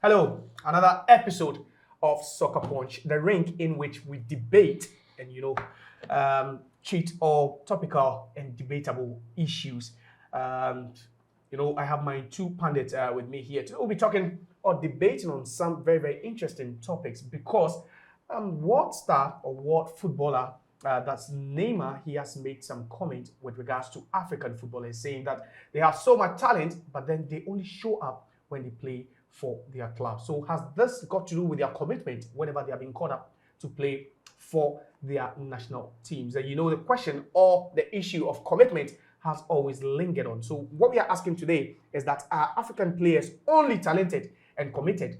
Hello, another episode of Soccer Punch, the ring in which we debate and treat all topical and debatable issues. Um, I have my two pundits with me here. Today we'll be talking or debating on some very, very interesting topics because what star or what footballer that's Neymar, he has made some comment with regards to African footballers, saying that they have so much talent, but then they only show up when they play for their club. So has this got to do with their commitment whenever they are being called up to play for their national teams? And the question or the issue of commitment has always lingered on. So what we are asking today is that are African players only talented and committed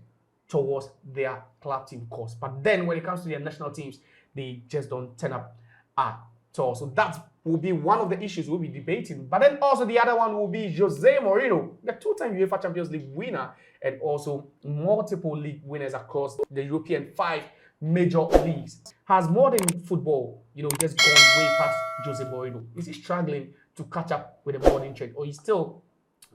towards their club team course? But then when it comes to their national teams, they just don't turn up at all. So that will be one of the issues we'll be debating. But then also the other one will be Jose Mourinho, the two-time UEFA Champions League winner and also multiple league winners across the European 5 major leagues. Has modern football, just gone way past Jose Mourinho? Is he struggling to catch up with the modern trend, or you still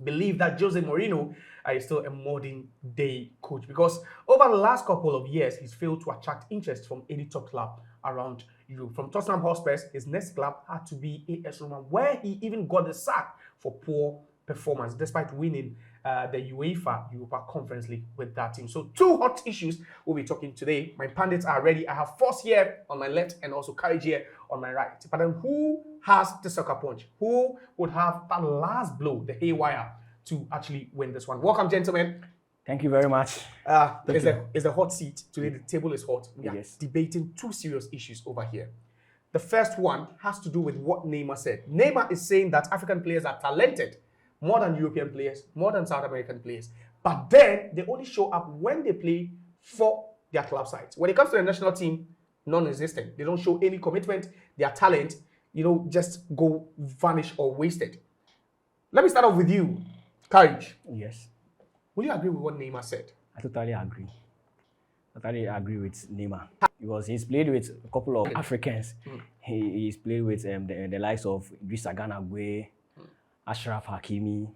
believe that Jose Mourinho is still a modern day coach? Because over the last couple of years, he's failed to attract interest from any top club around Europe. From Tottenham Hotspur, his next club had to be AS Roma, where he even got the sack for poor performance, despite winning the UEFA Europa Conference League with that team. So two hot issues we'll be talking today. My pundits are ready. I have Force here on my left and also Courage here on my right. But then who has the sucker punch? Who would have that last blow, the haywire, to actually win this one? Welcome, gentlemen. Thank you very much. It's the hot seat. Today the table is hot. We are Yes. debating two serious issues over here. The first one has to do with what Neymar said. Neymar is saying that African players are talented, more than European players, more than South American players. But then they only show up when they play for their club sides. When it comes to the national team, non-existent. They don't show any commitment. Their talent, just go vanish or wasted. Let me start off with you, Courage. Yes, Will you agree with what Neymar said? I totally agree. Totally agree with Neymar because he's played with a couple of Africans. He's played with the likes of Idrissa Gana Gueye, Ashraf Hakimi,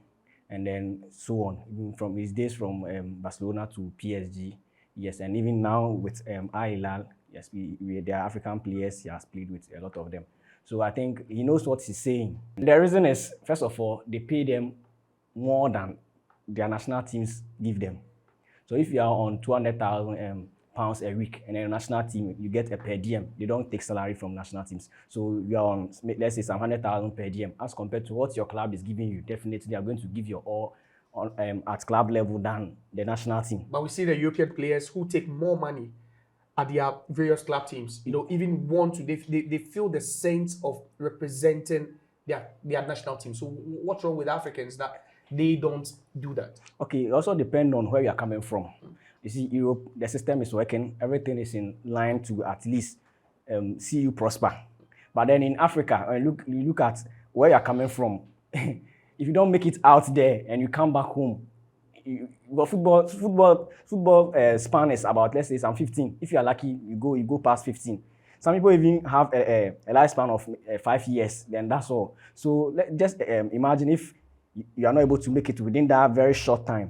and then so on. Even from his days from Barcelona to PSG, yes, and even now with Al Hilal, yes, they are African players. He has played with a lot of them. So I think he knows what he's saying. The reason is, first of all, they pay them more than their national teams give them. So if you are on 200,000 pounds a week and then a national team, you get a per diem. They don't take salary from national teams. So you are on, let's say, some 100,000 per diem as compared to what your club is giving you. Definitely, they are going to give you all on, at club level than the national team. But we see the European players who take more money at their various club teams, even want to, they feel the sense of representing their national team. So what's wrong with Africans that they don't do that? Okay, it also depends on where you are coming from. You see, Europe, the system is working, everything is in line to at least see you prosper. But then in Africa, you look at where you are coming from. If you don't make it out there and you come back home, football span is about, let's say, some 15. If you are lucky, you go past 15. Some people even have a lifespan of 5 years. Then that's all. So just imagine if you are not able to make it within that very short time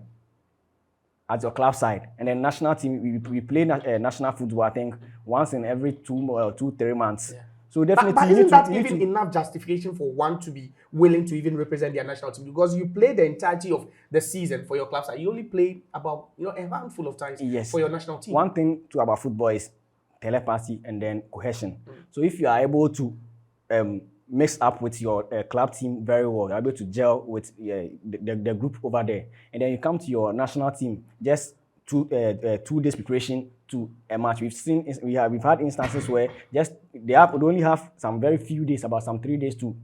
at your club side. And then national team, we play national football, I think, once in every 2-3 months. Yeah. So definitely, but isn't that even enough justification for one to be willing to even represent their national team? Because you play the entirety of the season for your club side. You only play about a handful of times for your national team. One thing too about football is telepathy and then cohesion. So if you are able to mix up with your club team very well, you're able to gel with the group over there, and then you come to your national team, just 2 days preparation to a match. We've had instances where they only have some very few days, about some 3 days to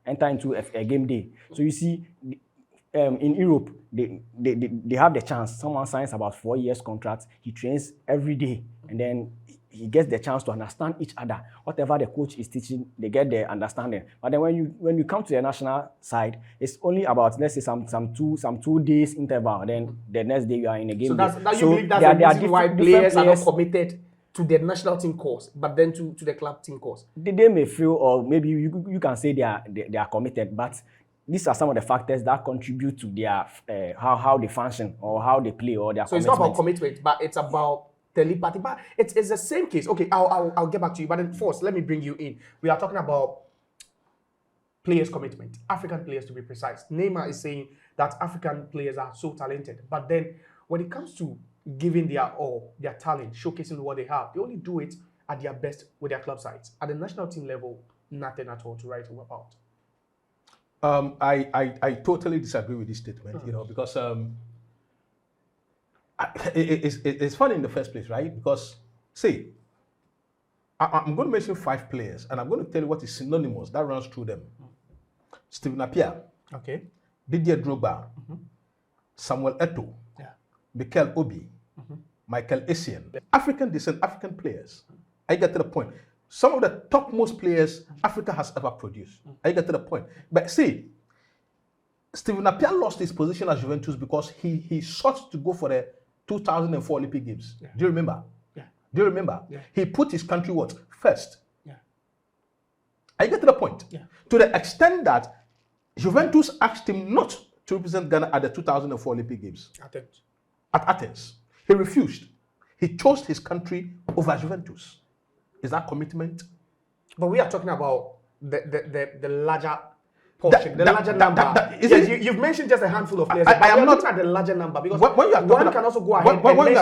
enter into a game day. So you see, in Europe, they have the chance. Someone signs about 4 years contract. He trains every day, and then he gets the chance to understand each other. Whatever the coach is teaching, they get the understanding. But then when you come to the national side, it's only about, let's say, some 2 days interval. Then the next day you are in a game. So you believe that's the reason why players are not committed to the national team course, but then to the club team course? They may feel, or maybe you can say they are committed, but these are some of the factors that contribute to their how they function or how they play or their So it's not about commitment, but it's about telepathy. But it's the same case. Okay, I'll get back to you. But then first, let me bring you in. We are talking about players' commitment, African players to be precise. Neymar is saying that African players are so talented. But then when it comes to giving their all, their talent, showcasing what they have, they only do it at their best with their club sides. At the national team level, nothing at all to write home about. I totally disagree with this statement, because it's funny in the first place, right? Because, see, I'm going to mention 5 players, and I'm going to tell you what is synonymous that runs through them. Stephen Appiah, okay, Didier Drogba, Samuel Eto'o, Mikel Obi, Michael Essien, African descent, African players. I get to the point. Some of the topmost players Africa has ever produced. I get to the point. But see, Stephen Appiah lost his position at Juventus because he sought to go for the 2004 Olympic Games. Yeah. Do you remember? Yeah. Do you remember? Yeah. He put his country what? First. Yeah. I get to the point. Yeah. To the extent that Juventus asked him not to represent Ghana at the 2004 Olympic Games. At Athens. He refused. He chose his country over Juventus. Is that commitment? But we are talking about the larger portion, the larger number. You've mentioned just a handful of players. I am not at the larger number because when you are one can also go ahead. When you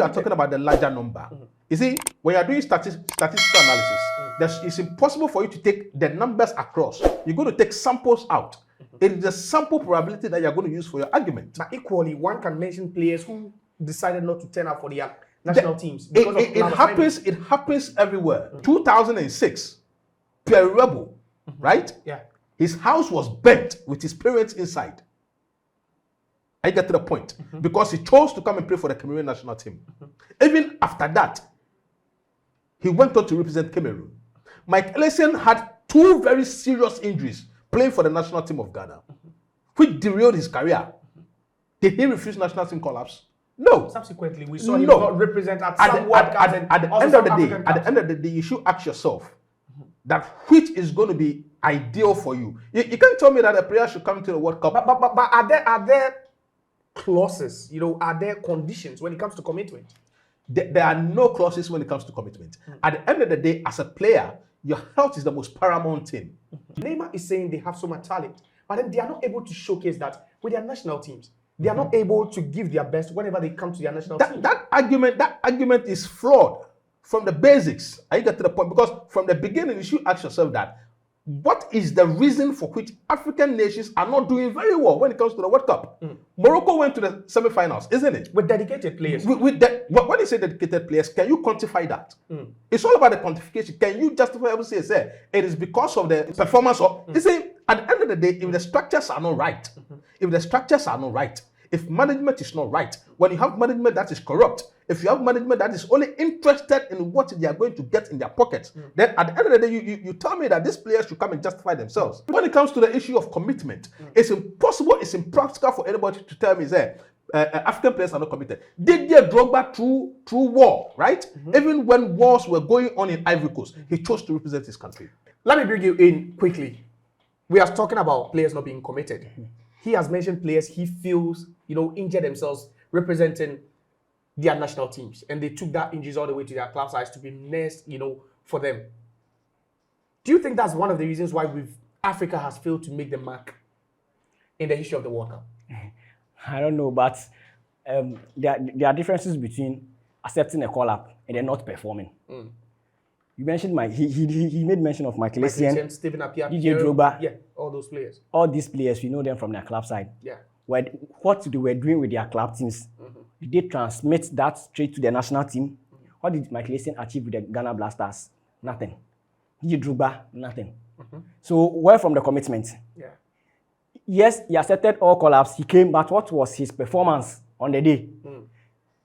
are talking about the larger number, you see, when you are doing statistical analysis, it's impossible for you to take the numbers across. You're going to take samples out. It is the sample probability that you're going to use for your argument. But equally, one can mention players who decided not to turn up for their national teams. It happens everywhere. 2006, Pierre Rebel, right? Yeah. His house was burnt with his parents inside. I get to the point. Because he chose to come and play for the Cameroon national team. Even after that, he went on to represent Cameroon. Mike Essien had 2 very serious injuries playing for the national team of Ghana, which derailed his career. Did he refuse national team call-ups? No. Subsequently, we saw him not represent at the end of the day, you should ask yourself that which is going to be ideal for you. You can't tell me that a player should come to the World Cup. But are there clauses? Are there conditions when it comes to commitment? There are no clauses when it comes to commitment. At the end of the day, as a player, your health is the most paramount thing. Neymar is saying they have so much talent, but then they are not able to showcase that with their national teams. They are not able to give their best whenever they come to their national team. That argument is flawed from the basics. I get to the point because from the beginning you should ask yourself that what is the reason for which African nations are not doing very well when it comes to the World Cup? Morocco went to the semi-finals, isn't it? With dedicated players. When you say dedicated players, can you quantify that? It's all about the quantification. Can you justify say it is because of the performance of? You see, at the end of the day, if the structures are not right, if management is not right, when you have management that is corrupt, if you have management that is only interested in what they are going to get in their pockets, then at the end of the day, you tell me that these players should come and justify themselves. When it comes to the issue of commitment, it's impossible, it's impractical for anybody to tell me that African players are not committed. Didier Drogba through war, right? Even when wars were going on in Ivory Coast, he chose to represent his country. Let me bring you in quickly. We are talking about players not being committed. He has mentioned players he feels, injured themselves representing their national teams, and they took that injuries all the way to their club sides to be nursed, for them. Do you think that's one of the reasons why Africa has failed to make the mark in the history of the World Cup? I don't know, but there are differences between accepting a call-up and then not performing. You mentioned he made mention of Michael Essien, Stephen Appiah, Didier Drogba. Yeah, all those players. All these players, we know them from their club side. Yeah. What they were doing with their club teams, did they transmit that straight to their national team? What did Michael Essien achieve with the Ghana Blasters? Nothing. Didier Drogba, nothing. So where from the commitment? Yeah. Yes, he accepted all call-ups. He came, but what was his performance on the day?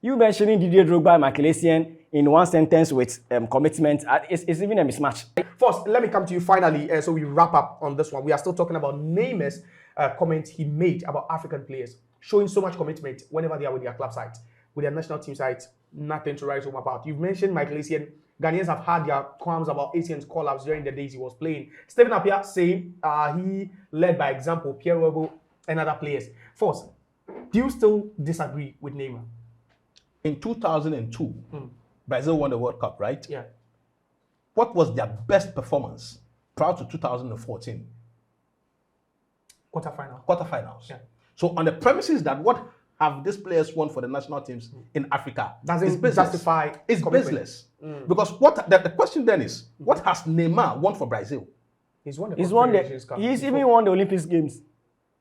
You mentioning Didier Drogba, Michael Essien in one sentence with commitment, it's even a mismatch. First, let me come to you finally, so we wrap up on this one. We are still talking about Neymar's comment he made about African players showing so much commitment whenever they are with their club sides, with their national team sides, nothing to write home about. You've mentioned Michael Essien Ghanaians have had their qualms about ATM's call-ups during the days he was playing. Stephen Appiah saying he led by example, Pierre Webo and other players. First, do you still disagree with Neymar? In 2002, Brazil won the World Cup, right? Yeah. What was their best performance prior to 2014? Quarterfinals. Yeah. So on the premises that what have these players won for the national teams in Africa Doesn't business. justify It's commitment. business. Because what the question then is, what has Neymar won for Brazil? He's won the He's won Confederations Cup. he's even won the Olympics games.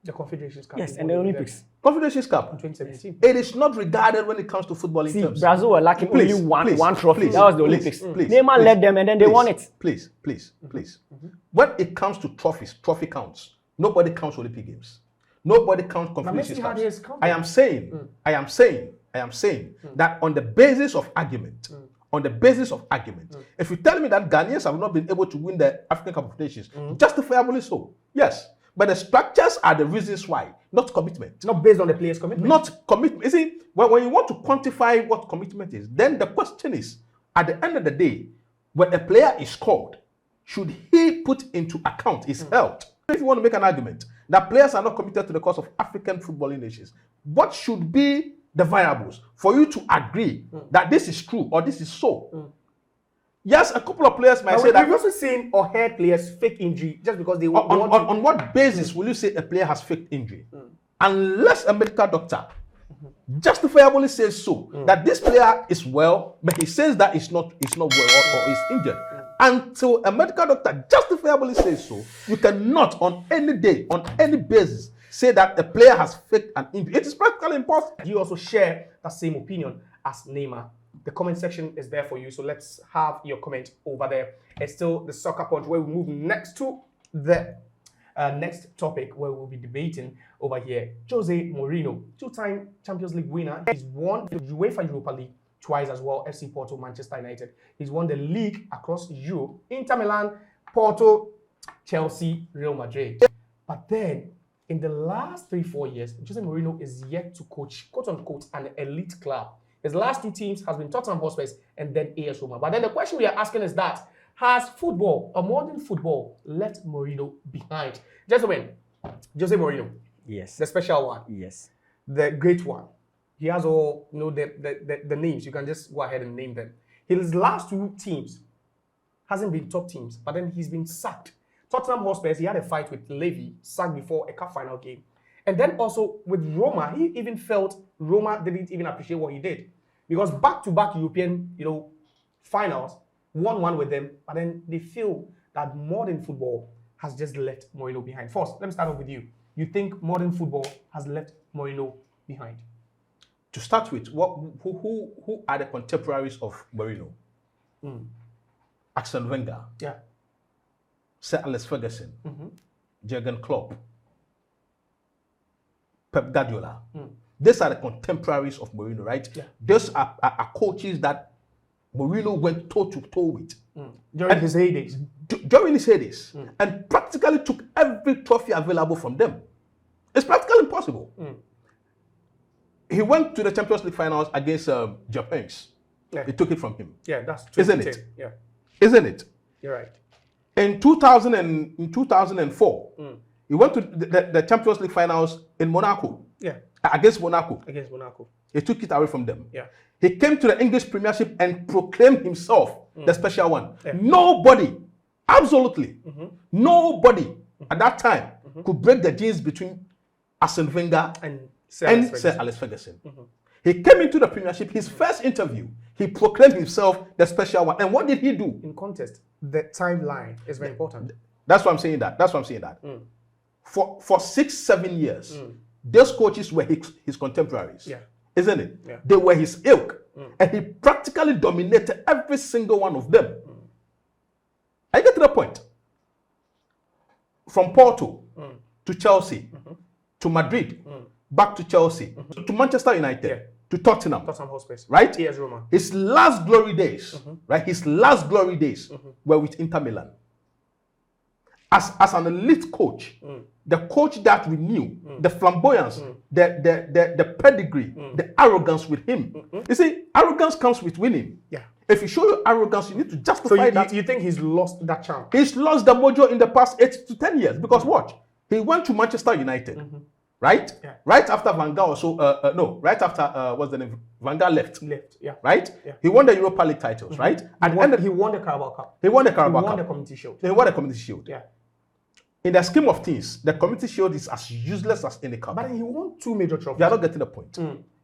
The Confederations Cup. Yes, He and won the it Olympics. Confederations Cup. in 2017. It is not regarded when it comes to footballing See, terms. Brazil were lacking Please, only one please, trophy. please, that was the please, Olympics. please, Neymar please, led them and then they won it. Please. When it comes to trophies, trophy counts. Nobody counts Olympic Games. Nobody counts Confederations Messi had his Cups. counted. I am saying that on the basis of argument, if you tell me that Ghanaians have not been able to win the African Cup of Nations, justifiably so, yes. But the structures are the reasons why, not commitment. Not based on the player's commitment. Not commitment. You see, when you want to quantify what commitment is, then the question is, at the end of the day, when a player is called, should he put into account his health? If you want to make an argument that players are not committed to the cause of African footballing nations, what should be the variables for you to agree that this is true or this is so? Yes, a couple of players might say that. We've also seen or heard players fake injury just because they want on what basis will you say a player has faked injury? Unless a medical doctor justifiably says so, that this player is well, but he says that it's not well or is injured. Until a medical doctor justifiably says so, you cannot on any day, on any basis, say that a player has faked an injury. It is practically impossible. Do you also share that same opinion as Neymar? The comment section is there for you, so let's have your comment over there. It's still the Soccer Punch, where we move next to the next topic, where we'll be debating over here. Jose Mourinho, two-time Champions League winner. He's won the UEFA Europa League twice as well, FC Porto, Manchester United. He's won the league across Europe, Inter Milan, Porto, Chelsea, Real Madrid. But then, in the last 3-4 years, Jose Mourinho is yet to coach, quote-unquote, an elite club. His last two teams has been Tottenham Hotspur and then AS Roma. But then the question we are asking is that, has football, or modern football, left Mourinho behind? Gentlemen, Jose Mourinho, Yes. the special one, Yes. the great one. He has all the names. You can just go ahead and name them. His last two teams hasn't been top teams, but then he's been sacked. Tottenham Hotspur, he had a fight with Levy, sacked before a cup final game. And then also with Roma, he even felt Roma didn't even appreciate what he did. Because back-to-back European, finals, 1-1 with them, but then they feel that modern football has just left Mourinho behind. First, let me start off with you. You think modern football has left Mourinho behind? To start with, who are the contemporaries of Mourinho? Arsene Wenger, Yeah. Sir Alex Ferguson, Jurgen Klopp, Pep Guardiola. These are the contemporaries of Mourinho, right? Yeah. Those are coaches that Mourinho went toe-to-toe with. During his heydays. During his heydays. And practically took every trophy available from them. It's practically impossible. He went to the Champions League finals against Japan. Yeah. He took it from him. Yeah, that's Isn't 2010. it? Yeah, Isn't it? you're right. In 2004, he went to the Champions League finals in Monaco. Yeah, Against Monaco. against Monaco. He took it away from them. Yeah. He came to the English Premiership and proclaimed himself the special one. Yeah. Nobody, absolutely, nobody at that time could break the genes between Arsene Wenger And and Sir Alex Ferguson. He came into the Premiership, his first interview, he proclaimed himself the special one. And what did he do? in contest, the timeline is very important. That's why I'm saying that. For 6-7 years, those coaches were his contemporaries. Yeah. Isn't it? Yeah. They were his ilk. And he practically dominated every single one of them. I get to the point. From Porto to Chelsea, to Madrid, back to Chelsea, to Manchester United, to Tottenham, Tottenham Hotspur. right? AS Roma. His last glory days, right? His last glory days were with Inter Milan. as an elite coach, the coach that we knew, the flamboyance, the pedigree, the arrogance with him. You see, arrogance comes with winning. Yeah. If you show your arrogance, you need to justify So that. you think he's lost that charm? He's lost the mojo in the past 8 to 10 years because watch, he went to Manchester United, right? Yeah. Right after Van Gaal also, right after what's the name? Van Gaal left, Yeah. right? Yeah. He won the Europa League titles, right? He won the Carabao Cup. He won the He Carabao won Cup. the Community Shield. He won the Community Shield. Yeah. In the scheme of things, the Community Shield is as useless as any cup. But he won 2 major trophies. You are not getting the point.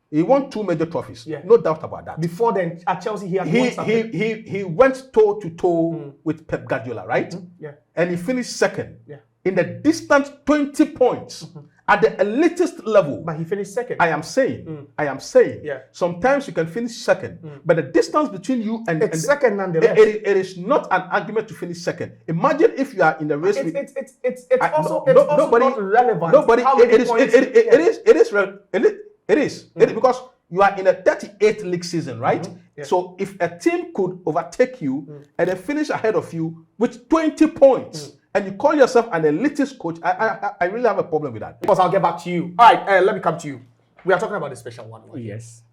He won 2 major trophies. Yeah. No doubt about that. Before then, at Chelsea, he had won something. He went toe to toe with Pep Guardiola, right? Yeah. And he finished second. Yeah. In the distant 20 points at the elitist level. But he finished second. I am saying, Yeah. sometimes you can finish second, but the distance between you and It's second nonetheless. it is not an argument to finish second. Imagine if you are in the race with It's also nobody, not relevant. Nobody, How many points it is because you are in a 38 league season, right? Yeah. So if a team could overtake you and then finish ahead of you with 20 points, and you call yourself an elitist coach, I really have a problem with that. Because I'll get back to you. All right, let me come to you. We are talking about the special one. Right? Yes.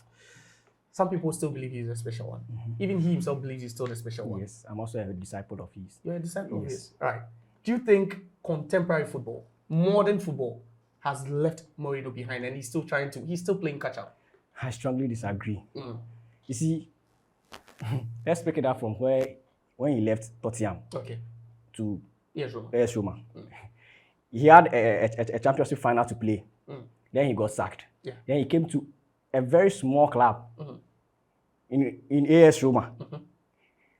Some people still believe he's a special one. Even he himself believes he's still the special one. Yes. I'm also a disciple of his. You're a disciple of Yes. his. All right. Do you think contemporary football, modern football, has left Mourinho behind and he's still playing catch up? I strongly disagree. You see, let's pick it up from when he left Tottenham Okay. to Yes, Roma. AS Roma. He had a championship final to play. Then he got sacked. Yeah. Then he came to a very small club in AS Roma.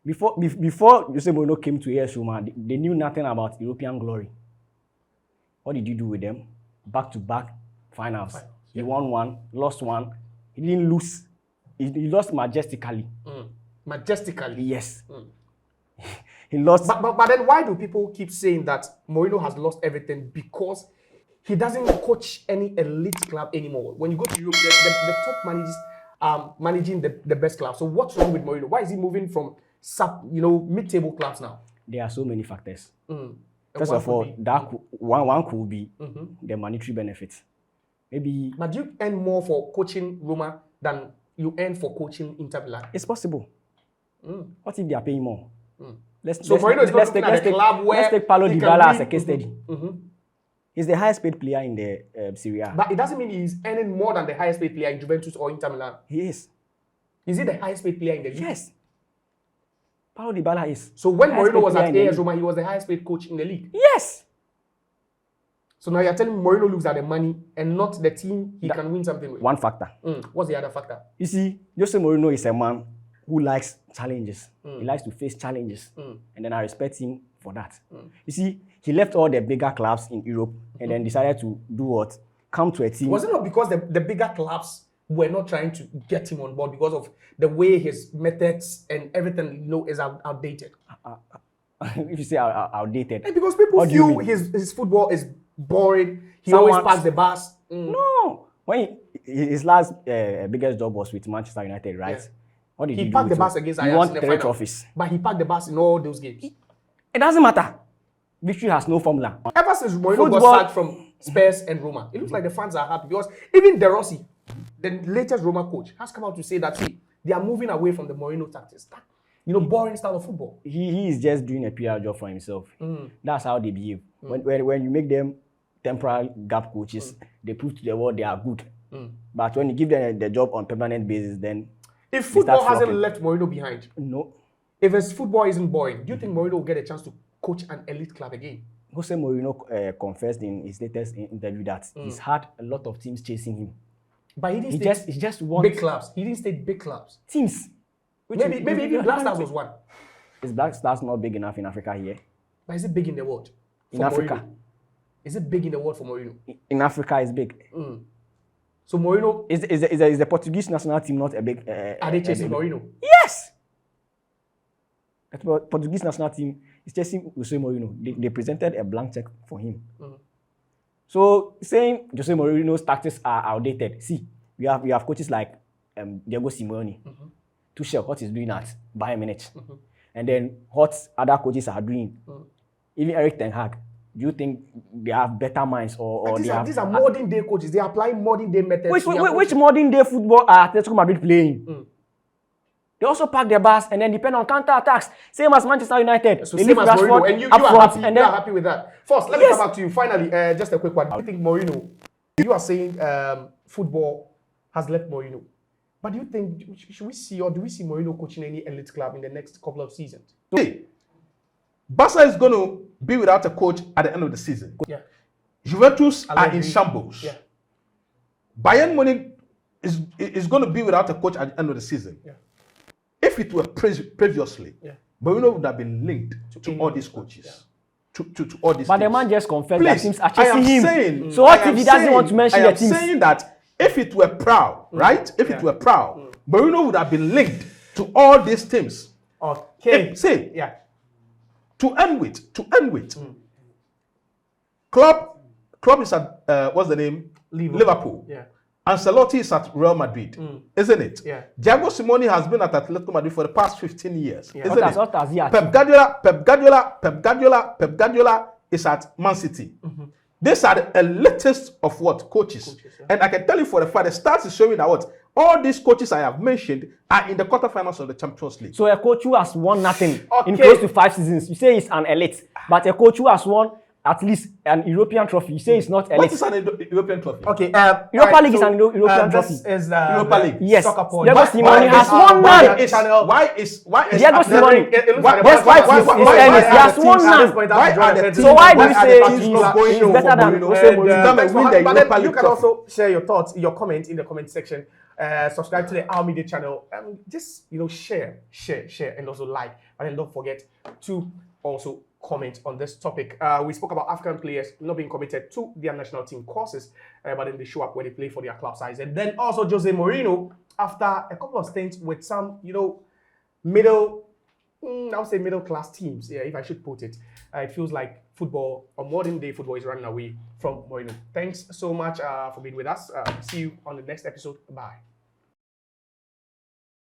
Before Jose Mourinho came to AS Roma, they knew nothing about European glory. What did you do with them? Back-to-back finals. He won one, lost one. He didn't lose. He lost majestically. Majestically. Yes. He lost. But then why do people keep saying that Mourinho has lost everything? Because he doesn't coach any elite club anymore. When you go to Europe, the top managers are managing the best clubs. So what's wrong with Mourinho? Why is he moving from mid-table clubs now? There are so many factors. One First of all, could be- one could be the monetary benefits. Maybe But do you earn more for coaching Roma than you earn for coaching Inter Milan? it's possible. What if they are paying more? So Mourinho is not looking at a club where let's take Paulo he can Dybala as a win. case study. He's the highest paid player in the Serie A. But it doesn't mean he's earning more than the highest paid player in Juventus or Inter Milan. He is. Is he the highest paid player in the league? Yes. Paulo Dybala is. So when highest Mourinho paid was player at in the AS league. Roma, he was the highest paid coach in the league. Yes. So now you're telling me Mourinho looks at the money and not the team he can win something with. One factor. What's the other factor? You see, Jose Mourinho is a man who likes challenges. He likes to face challenges. And then I respect him for that. You see, he left all the bigger clubs in Europe and then decided to do what? Come to a team. Was it not because the bigger clubs were not trying to get him on board because of the way his methods and everything is outdated? If you say outdated. And because people What do you feel mean? his football is boring. He always packs the bus. No. When his last biggest job was with Manchester United, right? Yeah. What did He he do? packed the with bus it? against He Ajax won in the 3 final. trophies. But he packed the bus in all those games. It doesn't matter. Victory has no formula. Ever since Mourinho Football- got sacked from Spurs and Roma, it looks like the fans are happy because even De Rossi, the latest Roma coach, has come out to say that they are moving away from the Mourinho tactics. Boring style of football. He is just doing a PR job for himself. That's how they behave. When you make them temporary gap coaches, they prove to the world they are good. But when you give them the job on permanent basis, then If they football start hasn't flopping. left Mourinho behind, No. if his football isn't boring, do you think Mourinho will get a chance to coach an elite club again? Jose Mourinho confessed in his latest interview that he's had a lot of teams chasing him. But he didn't He stay just wants big clubs. He didn't stay big clubs. teams. Maybe even Black Stars was one. Is Black Stars not big enough in Africa here? But is it big in the world? In for Africa. Mourinho? Is it big in the world for Mourinho? In Africa, it's big. So Mourinho, Is the Portuguese national team not a big? are they chasing Mourinho? Yes. The Portuguese national team is chasing Jose Mourinho. They presented a blank check for him. So saying Jose Mourinho's tactics are outdated. See, we have coaches like Diego Simeone, Tuchel, what he's doing at Bayern Munich, and then what other coaches are doing even Eric Ten Hag, do you think they have better minds or These are modern day coaches. They apply modern day methods. Which modern day football are Atletico Madrid playing? They also pack their bus and then depend on counter attacks. Same as Manchester United. So they same as Rashford Mourinho, and you up are front, happy. and You then, are happy with that. First, let me come back to you. Finally, just a quick one. Do you think Mourinho? You are saying football has left Mourinho, but do you think should we see or do we see Mourinho coaching any elite club in the next couple of seasons? Hey, Barca is going to be without a coach at the end of the season. Yeah. Juventus are in shambles. Yeah. Bayern Munich is going to be without a coach at the end of the season. Yeah. If it were previously, Mourinho would have been linked to all these coaches. To all these but teams. the man just confessed that teams are I am chasing him. saying, So what if he doesn't want to mention the teams? I am saying that if it were proud, right? If it were proud, Mourinho would have been linked to all these teams. Okay. To end with. Club is at what's the name? Liverpool. Yeah. Ancelotti is at Real Madrid, isn't it? Yeah. Diego Simeone has been at Atletico Madrid for the past 15 years, isn't it? What has he Pep Guardiola is at Man City. These are the latest of what coaches. And I can tell you for a fact, the stats is showing that what all these coaches I have mentioned are in the quarterfinals of the Champions League. So a coach who has won nothing in close to 5 seasons, you say he's an elite, but a coach who has won at least an European trophy, you say it's not elite. What is an European trophy? Okay. Europa League is an European trophy. This is Europa League. Yes. Soccer Punch. Diego Simeone has won none. Why is Diego Simeone? He has won none. So why do you say he's he's better than Jose Mourinho? But then you can also share your thoughts, your comment in the comment section. Subscribe to the Our Media channel. Just share, and also like. And then don't forget to also comment on this topic. We spoke about African players not being committed to their national team courses, but then they show up where they play for their club size. And then also Jose Mourinho, after a couple of stints with some, middle class teams, if I should put it. It feels like football, or modern day football, is running away from Mourinho. Thanks so much for being with us. See you on the next episode. Bye.